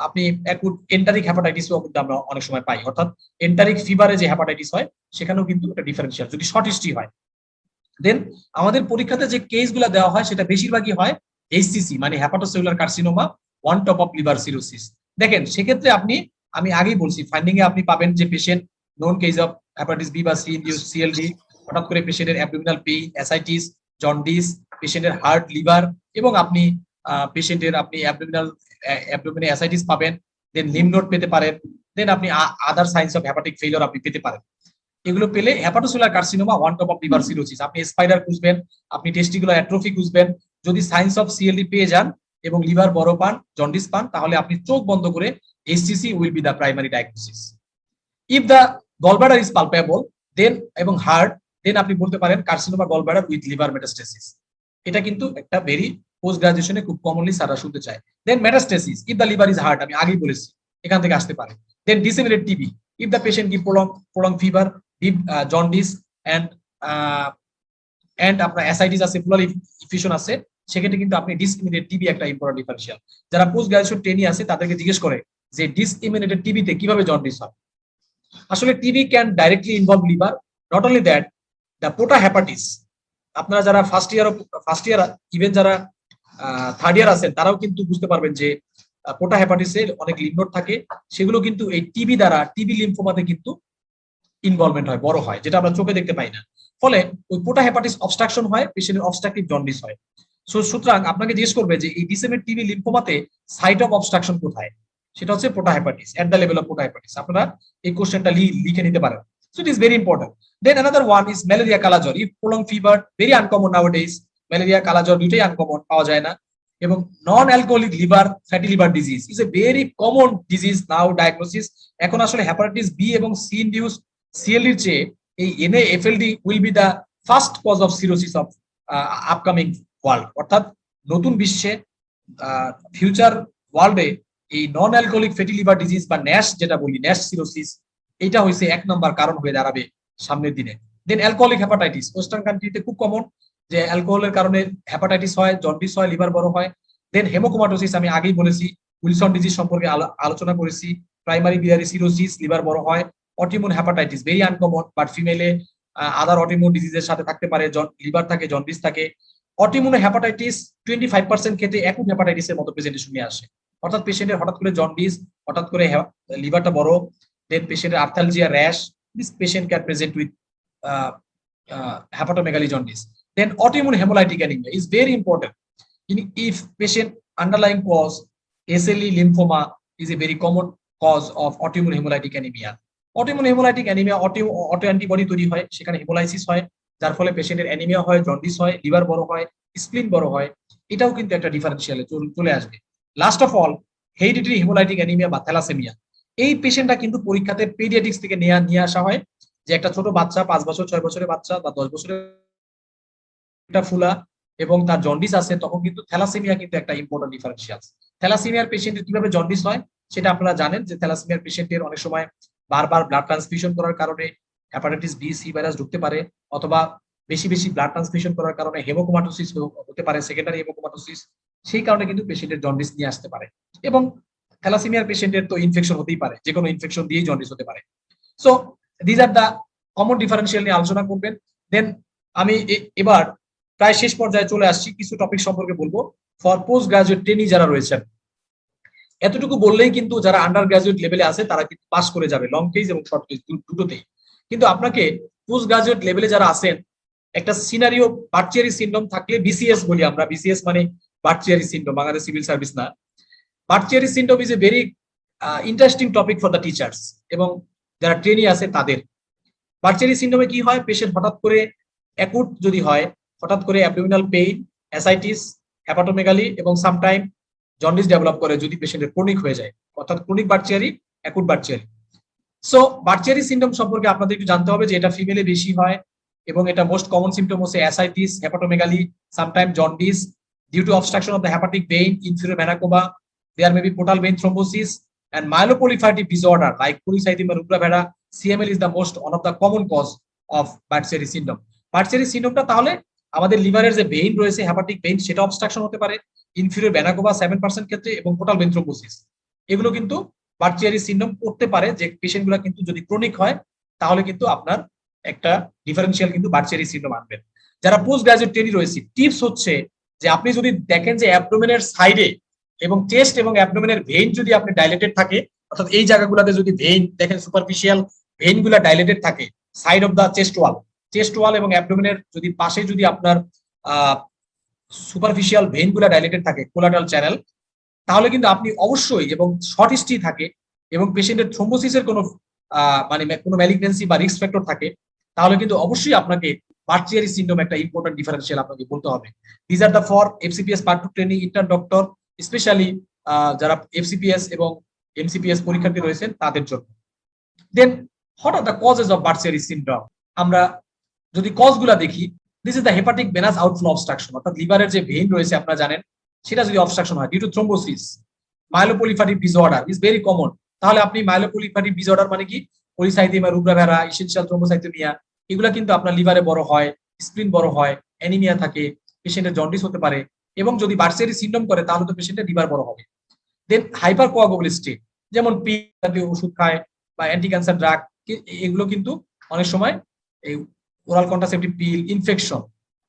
[SPEAKER 3] আপনি acute enteric হ্যাপাটাইটিসও কিন্তু আমরা অনেক সময় পাই, অর্থাৎ এন্টারিক ফিভারে যে হ্যাপাটাইটিস হয় সেখানেও কিন্তু একটা ডিফারেন্সিয়াল যদি শর্ট হিস্ট্রি হয়। দেন আমাদের পরীক্ষাতে যে কেসগুলো দেওয়া হয় সেটা বেশিরভাগই হয় এইচসিসি, মানে hepatocellular carcinoma on top of liver cirrhosis. দেখেন সেক্ষেত্রে আমি আগেই বলছি ফাইন্ডিং এ আপনি পাবেন যে patient known case of hepatitis B বা সি ইনডিউসড সিএলডি, হঠাৎ করে পেশেন্টের অ্যাবডোমিনাল পেইন, অ্যাসাইটিস, জন্ডিস, পেশেন্টের হার্ট, লিভার, এবং আপনি পেশেন্টের আপনি অ্যাবডোমিনে অ্যাসাইটিস পাবেন, দেন লিম্ফ নোড পেতে পারেন, দেন আপনি আদার সাইন্স অফ হেপাটিক ফেইলিওর আপনি পেতে পারেন। এগুলো পেলে hepatocellular carcinoma one top of liver cirrhosis, আপনি স্পাইডার খুঁজবেন, আপনি টেস্টিকুলার অ্যাট্রফি খুঁজবেন। যদি সাইন্স অফ সিএলডি পেয়ে যান এবং লিভার বড় পান, জন্ডিস পান, তাহলে আপনি চোখ বন্ধ করে HCC will be the primary diagnosis. If the gallbladder is palpable then এবং হার্ড, দেন আপনি বলতে পারেন carcinoma gallbladder with liver metastasis. এটা কিন্তু একটা ভেরি পোস্ট গ্রাজুয়েশনে খুব কমনলি সারা শুনতে চায়। Then metastasis, if the liver is hard, আমি আগেই বলেছি এখান থেকে আসতে পারে। Then disseminated TB, if the patient give prolonged fever, deep jaundice and আপনার অ্যাসাইটিস আছে, প্লুরাল ইফিউশন আছে, সেক্ষেত্রে কিন্তু আপনি ডিসইমিনেটেড টিবি একটা ইম্পর্টেন্ট ডিফারেন্সিয়াল। যারা পোস্ট গ্রাজুয়েশন ট্রেনি আছে তাদেরকে জিজ্ঞেস করে যে ডিসইমিনেটেড টিবিতে কিভাবে জন্ডিস হয়। আসলে TB can directly involve liver, not only that the porta hepatis. আপনারা যারা ফার্স্ট ইয়ার ইভেন যারা থার্ড ইয়ার আছেন তারাও কিন্তু বুঝতে পারবেন যে পোটা হ্যাপাটিসের অনেক লিম্ফ থাকে, সেগুলো কিন্তু এই টিবি দ্বারা টিবি লিম্ফোমাতে কিন্তু ইনভলভমেন্ট হয়, বড় হয়, যেটা আমরা চোখে দেখতে পাই না। ফলে ওই পোটা হ্যাপাটিস অবস্ট্রাকশন হয়, পেশেন্টের অবস্ট্রাকটিভ জন্ডিস হয়। সুতরাং আপনাকে জিজ্ঞেস করবে যে এই ডিসেমিনেটেড টিবি লিম্ফোমাতে সাইট অফ অবস্ট্রাকশন কোথায়, সেটা হচ্ছে porta hepatis, at the level of porta hepatis. আপনারা এই কোশ্চেনটা লিখে নিতে পারেন। So it is very important. Then another one is malaria কালাজ্বর। If prolonged fever, very uncommon nowadays. Malaria কালাজ্বর দুটোই আনকমন, পাওয়া যায় না। এবং non alcoholic liver fatty liver disease is a very common disease now diagnosis. এখন আসলে hepatitis B এবং C induce সিএলডির চেয়ে এই NAFLD will be the first cause of cirrhosis of upcoming world. অর্থাৎ নতুন বিশ্বে ফিউচার ওয়ার্ল্ডে এই non alcoholic fatty liver disease বা ন্যাশ যেটা বলি, ন্যাশ সিরোসিস, এটা হয়েছে 1 নম্বর কারণ হয়ে দাঁড়াবে সামনের দিনে। দেন অ্যালকোহলিক হেপাটাইটিস, ওয়েস্টার্ন কান্ট্রিতে খুব কমন যে অ্যালকোহলের কারণে হেপাটাইটিস হয়, জন্ডিস হয়, লিভার বড় হয়। দেন হেমোক্রোমাটোসিস, আমি আগেই বলেছি, উইলসন ডিজিজ সম্পর্কে আলোচনা করেছি। প্রাইমারি biliary সিরোসিস, লিভার বড় হয়। Autoimmune hepatitis very uncommon, but ফিমেলে other autoimmune ডিজিজের সাথে থাকতে পারে, লিভার থাকে, জন্ডিস থাকে। অটিমিউন হেপাটাইটিস 25% ক্ষেত্রে অ্যাকুট হেপাটাইটিসের মতো প্রেজেন্টেশন নিয়ে আসে। অর্থাৎ পেশেন্টের হঠাৎ করে জন্ডিস, হঠাৎ করে লিভারটা বড়, then patient arthalgia rash, this patient can present with hepatomegaly jaundice. Then autoimmune hemolytic anemia is very important. If patient underlying cause SLE lymphoma is a very common cause of autoimmune hemolytic anemia. Autoimmune hemolytic anemia auto antibody তৈরি হয়, সেখানে haemolysis হয়, যার ফলে পেশেন্টের anaemia হয়, jaundice হয়, liver বড় হয়, স্প্লিন বড় হয়। এটাও কিন্তু একটা ডিফারেন্সিয়ালে চলে আসবে। Last of all hereditary haemolytic anaemia বা থ্যালাসেমিয়া। এই পেশেন্টটা কিন্তু পরীক্ষাতে পেডিয়াট্রিক্স থেকে নিয়ে আসা হয়, যে একটা ছোট বাচ্চা 5 বছর 6 বছরের বাচ্চা বা 10 বছরের একটা ফুলা এবং তার জন্ডিস আছে, তখন কিন্তু থ্যালাসেমিয়া কিন্তু একটা ইম্পর্টেন্ট ডিফারেন্সিয়াল। থ্যালাসেমিয়ার পেশেন্টের কিভাবে জন্ডিস হয় সেটা আপনারা জানেন, যে থ্যালাসেমিয়ার পেশেন্টের অনেক সময় বারবার ব্লাড ট্রান্সফিউশন করার কারণে হেপাটাইটিস বি সি ভাইরাস ঢুকতে পারে, অথবা বেশি ব্লাড ট্রান্সফিউশন করার কারণে হেমোক্রোমাটোসিস হতে পারে, সেকেন্ডারি হেমোক্রোমাটোসিস, সেই কারণে কিন্তু পেশেন্টের জন্ডিস নিয়ে আসতে পারে। এবং থ্যালাসেমিয়ার পেশেন্টের তো ইনফেকশন হতেই পারে, যে কোনো ইনফেকশন দিয়েই জন্ডিস হতে পারে। So these are the common differential নিয়ে আলোচনা করবেন। দেন আমি এবার প্রায় শেষ পর্যায়ে চলে আসছি, কিছু টপিক সম্পর্কে বলবো ফর পোস্ট গ্রাজুয়েট ট্রেনি যারা রয়েছেন। এতটুকু বললেই কিন্তু যারা আন্ডার গ্রাজুয়েট লেভেলে আছে তারা কিন্তু পাস করে যাবে, লং কেস এবং শর্ট কেস দুটোতেই। কিন্তু আপনাকে পোস্ট গ্রাজুয়েট লেভেলে যারা আছেন, একটা সিনারিও বার্চিয়ারি সিনড্রোম থাকলে, BCS বলি আমরা, BCS মানে Budd Chiari syndrome, Bangladesh civil service না। Budd Chiari syndrome is a very interesting topic for the teachers এবং যারা ট্রেনি আছে তাদের। বার্চিয়ারি সিনড্রোমে কি হয়, পেশেন্ট হঠাৎ করে অ্যাকুট যদি হয়, হঠাৎ করে অ্যাবডোমিনাল পেইন, অ্যাসাইটিস, হেপাটোমেগালি এবং সামটাইম জন্ডিস ডেভেলপ করে যদি পেশেন্টের ক্রনিক হয়ে যায়, অর্থাৎ ক্রনিক বার্চিয়ারি, অ্যাকুট বার্চিয়ারি। সো বার্চিয়ারি সিনড্রোম সম্পর্কে আপনাদের একটু জানতে হবে যে এটা ফিমেলে বেশি হয় এবং এটা মোস্ট কমন সিমটম হচ্ছে ascites, hepatomegaly, sometime jaundice due to obstruction of the hepatic vein, inferior vena cava. There may be portal vein thrombosis and myeloproliferative disorder like polycythemia rubra vera. CML is the most one of the common cause of Budd-Chiari syndrome. Budd-Chiari syndromeটা তাহলে আমাদের লিভারের যে vein রয়েছে, hepatic vein, সেটা obstruction হতে পারে, inferior vena CAVA 7% ক্ষেত্রে এবং পোর্টাল ভেইন থ্রোম্বোসিস। এগুলো কিন্তু Budd-Chiari syndrome করতে পারে, যে পেশেন্টগুলো কিন্তু যদি ক্রনিক হয় তাহলে কিন্তু আপনার একটা ডিফারেন্সিয়াল কিন্তু Budd-Chiari syndrome আনবেন। যারা পোস্ট গ্রাজুয়েট ট্রেনি রয়েছে, টিপস হচ্ছে যে আপনি যদি দেখেন যে অ্যাবডোমেনের সাইডে এবং চেস্ট এবং অ্যাবডোমেনের ভেইন যদি আপনি ডাইলেটেড থাকে, অর্থাৎ এই জায়গাগুলোতে যদি ভেইন দেখেন, সুপারফিশিয়াল ভেইন গুলা ডাইলেটেড থাকে, সাইড অফ দা চেস্ট ওয়াল এবং অ্যাবডোমেনের যদি পাশে যদি আপনার সুপারফিশিয়াল ভেইন গুলা ডাইলেটেড থাকে, কোলাটারাল চ্যানেল, তাহলে কিন্তু আপনি অবশ্যই, এবং শর্ট হিস্ট্রি থাকে এবং পেশেন্টের থ্রোম্বোসিসের কোনো মানে কোনো ম্যালিগন্যান্সি বা রিস্ক ফ্যাক্টর থাকে, তাহলে কিন্তু অবশ্যই আপনাকে Budd-Chiari syndrome একটা ইম্পর্টেন্ট ডিফারেন্সিয়াল আপনাকে বলতে হবে। This are the for FCPS part 2 training intern doctor specially যারা এফসিপিএস এবং এমসিপিএস পরীক্ষার্থী রয়েছেন তাদের জন্য। Then what are the causes of Budd Chiari syndrome? আমরা যদি কজগুলা দেখি, this is the hepatic venous outflow obstruction, অর্থাৎ লিভারের যে ভেইন রয়েছে আপনারা জানেন সেটা যদি অবস্ট্রাকশন হয় due to thrombosis, myeloproliferative disorder is very common. তাহলে আপনি মাইলোপলিফারেটিভ ডিসঅর্ডার মানে কি, পলিসাইথেমিয়া, রুব্রা ভেরা, ইসেনশিয়াল থ্রোম্বোসাইথেমিয়া, এগুলা কিন্তু আপনার লিভারে বড় হয়, স্প্লিন বড় হয়, অ্যানিমিয়া থাকে, পেশেন্টের জন্ডিস হতে পারে, এবং যদি বার্চিয়ারি সিনড্রোম করে তাহলে তো পেশেন্টের লিভার বড় হবে। দেন হাইপার কোয়াগুলেবল স্টেট, যেমন পি জাতীয় ওষুধ খায় বা অ্যান্টি ক্যান্সার ড্রাগ, এগুলো কিন্তু অনেক সময় এই ওরাল কন্ট্রাসেপটিভ পিল, ইনফেকশন,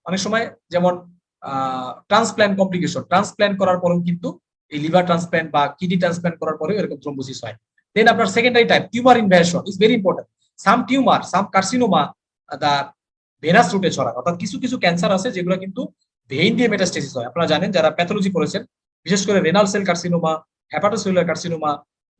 [SPEAKER 3] অনেক সময় যেমন ট্রান্সপ্ল্যান্ট কমপ্লিকেশন, ট্রান্সপ্ল্যান্ট করার পরেও কিন্তু এই লিভার ট্রান্সপ্ল্যান্ট বা কিডনি ট্রান্সপ্ল্যান্ট করার পরেও এরকম থ্রোম্বোসিস হয়। দেন আপনার secondary type tumour invasion is very important. Some tumour, some carcinoma the venous রুটে ছড়ায়, অর্থাৎ কিছু কিছু ক্যান্সার আছে যেগুলো কিন্তু ভেইন দিয়ে মেটাস্টেসিস হয়। আপনারা জানেন যারা প্যাথোলজি করেছেন, বিশেষ করে renal cell carcinoma, hepatocellular carcinoma,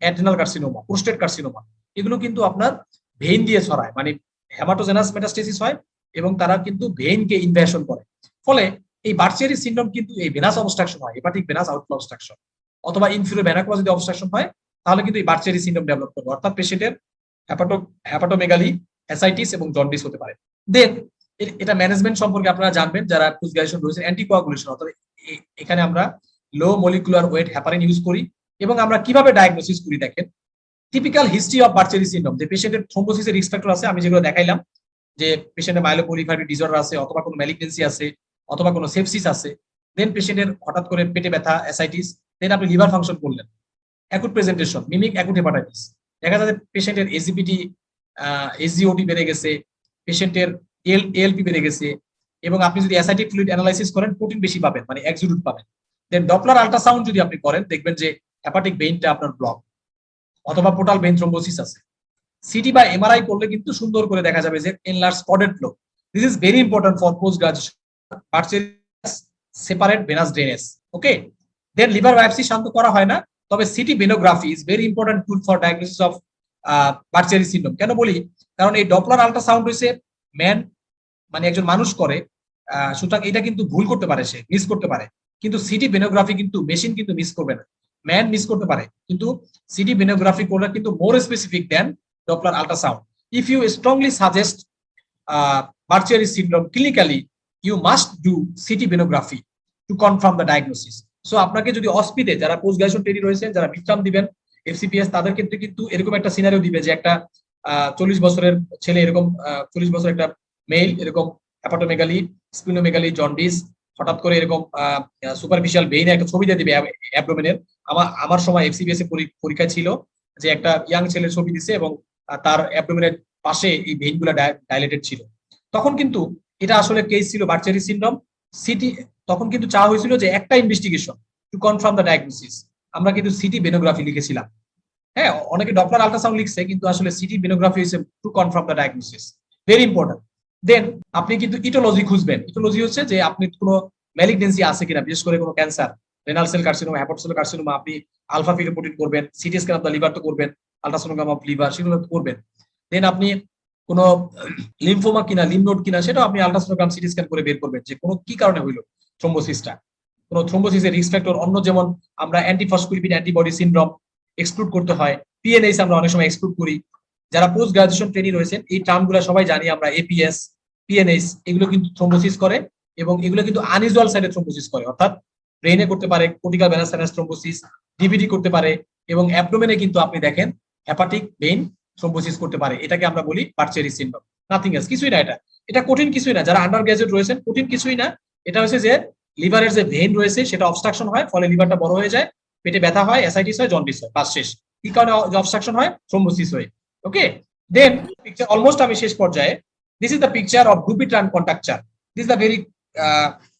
[SPEAKER 3] adrenal carcinoma, prostate carcinoma, এগুলো কিন্তু আপনার ভেইন দিয়ে ছড়ায়, মানে হেমাটোজেনাস মেটাস্টেসিস হয় এবং তারা কিন্তু ভেইনকে ইনভ্যাশন করে। ফলে এই বার্চিয়ারি সিনড্রোম কিন্তু এই ভেনাস অবস্ট্রাকশন হয়, হেপাটিক ভেনাস আউটফ্লো অবস্ট্রাকশন, অথবা ইনফিরিয়র ভেনা কাভা যদি অবস্ট্রাকশন হয় তাহলে কিন্তু এই বার্চিয়ারি সিনড্রোম ডেভেলপ করবে, অর্থাৎ পেশেন্টের হ্যাপাটোমেগালি, অ্যাসাইটিস এবং জন্ডিস হতে পারে। দেন এটা ম্যানেজমেন্ট সম্পর্কে আপনারা জানবেন যারা পোস্ট গ্রাজুয়েশন রয়েছে, অ্যান্টিকোয়াগুলেশন, অর্থাৎ এখানে আমরা লো মলিকুলার ওয়েট হেপারিন ইউজ করি এবং আমরা কিভাবে ডায়াগনোসিস করি দেখেন। Typical history of Budd Chiari syndrome, যে পেশেন্টের থ্রোম্বোসিসের রিস্ক ফ্যাক্টর আছে, আমি যেগুলো দেখাইলাম, যে পেশেন্টের মাইলোপলিফারেটিভ ডিসঅর্ডার আছে, অথবা কোনো ম্যালিগনেন্সি আছে, অথবা কোনো সেপসিস আছে, দেন পেশেন্টের হঠাৎ করে পেটে ব্যথা, অ্যাসাইটিস, দেন আপনি লিভার ফাংশন করলেন, acute presentation, mimic acute hepatitis, দেখা যাচ্ছে পেশেন্টের এসজিপিটি, এসজিওটি বেড়ে গেছে, পেশেন্টের এএলপি বেড়ে গেছে, এবং আপনি যদি অ্যাসাইটিক ফ্লুইড অ্যানালাইসিস করেন প্রোটিন বেশি পাবেন, মানে এক্সুডেট পাবেন। দেন ডপলার আল্ট্রাসাউন্ড যদি আপনি করেন দেখবেন যে হেপাটিক ভেইনটা আপনার ব্লক অথবা পোর্টাল ভেইন থ্রোম্বোসিস আছে। সিটি বা এমআরআই করলে কিন্তু সুন্দর করে দেখা যাবে যে enlarge spotted flow. This is very important for post graduation Budd Chiari separate venous drainage. Okay, then liver biopsy শান্ত করা হয় না, তবে CT venography is very important tool for diagnosis of Budd Chiari syndrome. কেন বলি, কারণ এই ডপলার আল্ট্রাসাউন্ড হইছে ম্যান, মানে একজন মানুষ করে, সুতরাং এটা কিন্তু ভুল করতে পারে, সে মিস করতে পারে, কিন্তু সিটি ভেনোগ্রাফি কিন্তু মেশিন কিন্তু মিস করবে না, ম্যান মিস করতে পারে, কিন্তু সিটি ভেনোগ্রাফি করলে কিন্তু more specific then Doppler ultrasound. If you strongly suggest Budd Chiari syndrome clinically, you must do CT venography to confirm the diagnosis. So আপনাকে যদি অস্পিতে যারা পোস্ট গ্রাজুয়েশন ট্রেনি রয়েছেন, যারা বিশ্রাম দিবেন এফসিপিএস, তাদের ক্ষেত্রে কিন্তু এরকম একটা সিনারিও দিবে যে একটা 40 বছরের ছেলে, এরকম 40 বছর একটা মেল, এরকম হেপাটোমেগালি, স্প্লিনোমেগালি, জন্ডিস, হঠাৎ করে এরকম সুপারফিশিয়াল ভেইনে একটা ছবি দিয়ে দিবে অ্যাবডোমেনের। আমার সময় এফসিপিএস এর পরীক্ষা ছিল যে একটা ইয়াং ছেলের ছবি দিছে এবং তার অ্যাবডোমেনের পাশে এই ভেইনগুলো ডাইলেটেড ছিল। তখন কিন্তু এটা আসলে কেস ছিল বার্চিয়ারি সিনড্রোম। সিটি তখন কিন্তু চাওয়া হয়েছিল যে একটা investigation to confirm the diagnosis, আমরা কিন্তু সিটি ভেনোগ্রাফি লিখেছিলাম। হ্যাঁ, অনেকে ডপলার আল্ট্রাসাউন্ড লিখছে, কিন্তু আসলে CT venography is to confirm the diagnosis, very important. Then আপনি কিন্তু ইটোলজি খুঁজবেন। ইটোলজি হচ্ছে যে আপনি কোনো ম্যালিগনেন্সি আছে কিনা, বিশেষ করে কোনো cancer, renal cell carcinoma, hepatocellular carcinoma, আপনি আলফা ফিলোপ্রোটিন করবেন, CT scan of the liver তো করবেন, আল্ট্রাসোনোগ্রাম অফ লিভার সেগুলো করবেন। দেন আপনি কোনো লিম্ফোমা কিনা, লিম্ফ নোড কিনা, সেটাও আপনি আল্ট্রাসোনোগ্রাম, সিটি স্ক্যান করে বের করবেন যে কোনো কি কারণে হইলো থ্রোম্বোসিসটা। কোনো থ্রোম্বোসিসের রিস্ক ফ্যাক্টর অন্য, যেমন আমরা অ্যান্টিফসফোলিপিড অ্যান্টিবডি সিনড্রোম এক্সক্লুড করতে হয়, পিএনএইচ আমরা অনেক সময় এক্সক্লুড করি। যারা পোস্ট গ্রাজুয়েশন ট্রেনি রয়েছেন এই টার্মগুলো সবাই জানি আমরা, এপিএস, পিএনএইচ, এগুলো কিন্তু থ্রোম্বোসিস করে এবং এগুলো কিন্তু আনইউজুয়াল সাইডে থ্রোম্বোসিস করে, অর্থাৎ ব্রেইনে করতে পারে cortical venous sinus thrombosis, DVT করতে পারে, এবং অ্যাবডোমেনে কিন্তু আপনি দেখেন হেপাটিক ভেইন থ্রোম্বোসিস করতে পারে। এটাকে আমরা বলি বার্চিয়ারি সিনড্রোম, নাথিং এলস, কিছুই না। এটা কঠিন কিছুই না, যারা আন্ডার গ্রাজুয়েট রয়েছেন কঠিন কিছুই না। এটা হচ্ছে যে লিভারের যে ভেইন রয়েছে সেটা অবস্ট্রাকশন হয়, ফলে লিভারটা বড় হয়ে যায়, পেটে ব্যথা হয়, অ্যাসাইটিস হয়, জন্ডিস হয়, বাস শেষ। কি কারণে অবস্ট্রাকশন হয়? থ্রোম্বোসিস হয়। ওকে, দেন পিকচার অলমোস্ট আমি শেষ পর্যায়ে। This is the picture of Dupuytren contracture. This is the very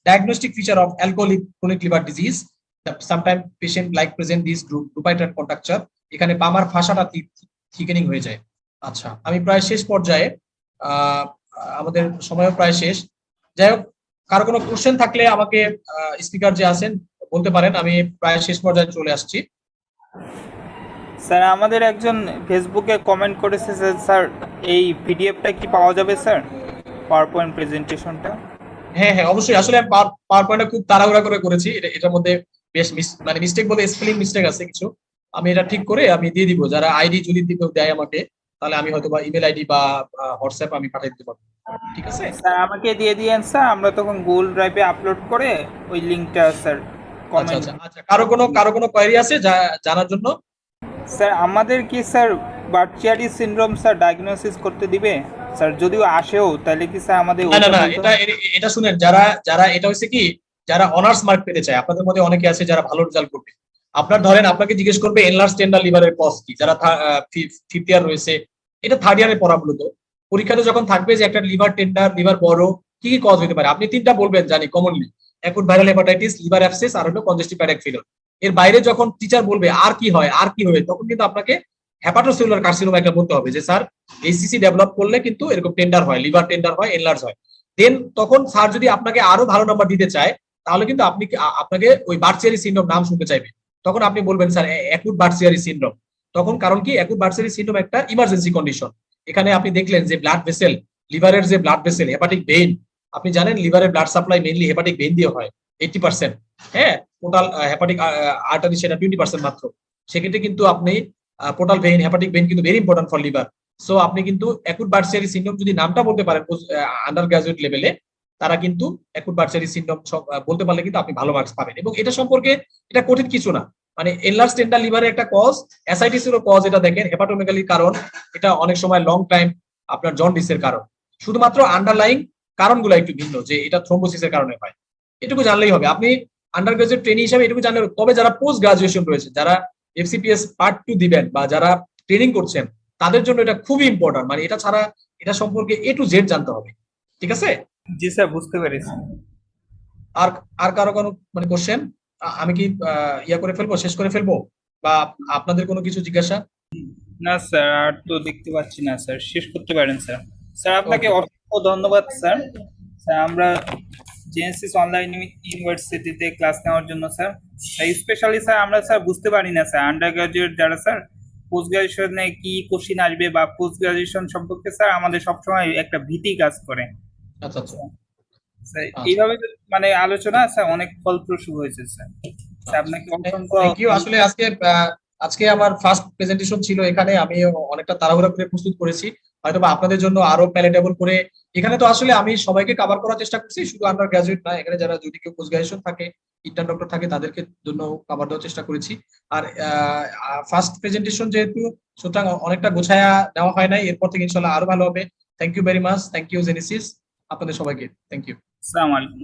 [SPEAKER 3] diagnostic feature of alcoholic chronic liver disease. Sometimes patient like present this Dupuytren contracture. এখানে পামার ফাসাটা থিকেনিং হয়ে যায়। আচ্ছা, আমি প্রায় শেষ পর্যায়ে, আমাদের সময়ও প্রায় শেষ। যাই হোক, কারো কোনো কোশ্চেন থাকলে আমাকে স্পিকার যে আছেন বলতে পারেন, আমি প্রায় শেষ পর্যায়ে চলে আসছি।
[SPEAKER 1] স্যার, আমাদের একজন ফেসবুকে কমেন্ট করেছে যে স্যার এই পিডিএফটা কি পাওয়া যাবে স্যার, পাওয়ার পয়েন্ট প্রেজেন্টেশনটা?
[SPEAKER 3] হ্যাঁ হ্যাঁ, অবশ্যই। আসলে পাওয়ার পয়েন্টটা খুব তাড়াহুড়া করে করেছি, এটার মধ্যে বেশ মানে মিস্টেক বলে স্পেলিং মিস্টেক আছে কিছু, আমি এটা ঠিক করে আমি দিয়ে দিব। যারা আইডি যদি দেয় আমাকে, তাহলে আমি হয়তো বা ইমেল আইডি বা হোয়াটসঅ্যাপ আমি পাঠিয়ে দিতে পারবো। ঠিক আছে?
[SPEAKER 1] স্যার আমাকে দিয়ে দিয়েন স্যার, আমরা তখন গুগল ড্রাইভে আপলোড করে ওই লিংকটা স্যার
[SPEAKER 3] আচ্ছা
[SPEAKER 1] কমেন্ট।
[SPEAKER 3] আচ্ছা আচ্ছা, কারো কোনো কোয়েরি আছে জানার জন্য?
[SPEAKER 1] স্যার আমাদের কি স্যার বার্চিয়ারি সিনড্রোম স্যার ডায়াগনোসিস করতে দিবে স্যার? যদিও আসেও তাহলে কি স্যার আমাদের
[SPEAKER 3] না না
[SPEAKER 1] ওইটা
[SPEAKER 3] না,
[SPEAKER 1] বলতে
[SPEAKER 3] এটা এটা শুনেন, যারা যারা এটা হচ্ছে কি, যারা অনার্স মার্ক পেতে চায়, আপনাদের মধ্যে অনেকে আছে যারা ভালো রেজাল্ট করবে, আপনার ধরেন আপনাকে জিজ্ঞেস করবে এনলার্জ টেন্ডার লিভারের কজ কি, যারা ফিফথ ইয়ার রয়েছে, এটা থার্ড ইয়ারে পড়া মূলত। পরীক্ষাতে যখন থাকবে যে একটা লিভার টেন্ডার, লিভার বড়, কি কি কজ হতে পারে, আপনি তিনটা বলবেন জানি commonly, acute viral hepatitis, liver abscess, আর হলো কনজেস্টিভ কার্ডিয়াক ফেলিওর। এর বাইরে যখন টিচার বলবে আর কি হয় আর কি হবে, তখন কিন্তু আপনাকে হেপাটোসেলুলার কার্সিনোমা একটা বলতে হবে যে স্যার এইসিসি ডেভেলপ করলে কিন্তু এরকম টেন্ডার হয়, লিভার টেন্ডার হয়, এনলার্জ হয়। দেন তখন স্যার যদি আপনাকে আরো ভালো নাম্বার দিতে চায়, তাহলে কিন্তু আপনাকে ওই বার্চিয়ারি সিনড্রোম নাম শুনতে চাইবে। তখন আপনি বলবেন স্যার অ্যাকুট বার্চিয়ারি সিনড্রোম। তখন কারণ কি, অ্যাকুট বার্চিয়ারি সিনড্রোম একটা ইমার্জেন্সি কন্ডিশন। এখানে আপনি দেখলেন যে ব্লাড ভেসেল, লিভারের যে ব্লাড ভেসেল, হেপাটিক ভেইন, আপনি জানেন লিভারের blood supply mainly hepatic vein দিয়ে হয় 80%। হ্যাঁ, টোটাল হেপাটিক আর্টারি সেটা 20% মাত্র। সেক্ষেত্রে কিন্তু আপনি পোর্টাল ভেইন, হেপাটিক ভেইন কিন্তু very important for liver. So আপনি কিন্তু অ্যাকুট বার্চিয়ারি সিনড্রোম যদি নামটা বলতে পারেন আন্ডার গ্রাজুয়েট লেভেলে, তারা কিন্তু অ্যাকুট বার্চিয়ারি সিনড্রোম বলতে পারলে কিন্তু আপনি ভালো মার্কস পাবেন। এবং এটা সম্পর্কে এটা কঠিন কিছু না, মানে এনলার্জ টেন্ডার লিভারের একটা কজ, অ্যাসাইটিস এর কজ, এটা দেখেন হেপাটোমেগালির কারণ, এটা অনেক সময় লং টাইম আপনার জন্ডিসের কারণ। শুধুমাত্র আন্ডারলাইং কারণগুলো একটু ভিন্ন, যে এটা থ্রোম্বোসিসের কারণে হয়, এটুকু জানলেই হবে। আপনি আন্ডার গ্রাজুয়েট ট্রেনিং হিসাবে এটুকু জানলে হবে। তবে যারা পোস্ট গ্রাজুয়েশন রয়েছে, যারা এফসিপিএস পার্ট 2 দিবেন বা যারা ট্রেনিং করছেন, তাদের জন্য এটা খুবই ইম্পর্টেন্ট, মানে এটা ছাড়া এটা সম্পর্কে এ টু জেড জানতে হবে। ঠিক আছে?
[SPEAKER 1] জি স্যার, বুঝতে পেরেছি।
[SPEAKER 3] আর আর কারো কোনো মানে কোশ্চেন? আমি কি ইয়া করে ফেলবো, শেষ করে ফেলবো, বা আপনাদের কোনো কিছু জিজ্ঞাসা?
[SPEAKER 1] না স্যার, আর তো দেখতে পাচ্ছি না স্যার, শেষ করতে পারেন স্যার। স্যার আপনাকে
[SPEAKER 3] Okay.
[SPEAKER 1] অসংখ্য ধন্যবাদ স্যার। স্যার আমরা জেনেসিস অনলাইন ইউনিভার্সিটিতে ক্লাস নেওয়ার জন্য স্যার, স্পেশালি স্যার আমরা স্যার বুঝতে পারি না স্যার আন্ডার গ্রাজুয়েট যারা স্যার পোস্ট গ্রাজুয়েশনে কি কোশ্চিন আসবে বা পোস্ট গ্রাজুয়েশন সম্পর্কে স্যার আমাদের সবসময় একটা ভীতি কাজ করে
[SPEAKER 3] আচ্ছা আচ্ছা
[SPEAKER 1] স্যার।
[SPEAKER 3] আচ্ছা।
[SPEAKER 1] এইভাবে মানে আলোচনা স্যার অনেক ফলপ্রসূ হয়েছে স্যার। স্যার আপনাকে অসংখ্য
[SPEAKER 3] থ্যাংক ইউ। আসলে আজকে আমার ফার্স্ট প্রেজেন্টেশন ছিল এখানে, আমি অনেকটা তাড়াহুড়া করে প্রস্তুত করেছি, হয়তোবা আপনাদের জন্য আরো প্যালেটেবল করে। এখানে তো আসলে আমি সবাইকে কভার করার চেষ্টা করছি, শুধু আন্ডার গ্রাজুয়েট না, এখানে যারা যদি কেউ পোস্ট গ্রাজুয়েশন থাকে, ইন্টার্ন ডক্টর থাকে, তাদেরকে জন্য কভার দেওয়ার চেষ্টা করেছি। আর ফার্স্ট প্রেজেন্টেশন যেহেতু, সুতরাং অনেকটা গোছায়া নেওয়া হয় নাই, এরপর থেকে ইনশাল্লাহ আরো ভালো হবে। Thank you very much, thank you Genesis, আপনাদের সবাইকে থ্যাংক ইউ।
[SPEAKER 1] আসসালামু আলাইকুম।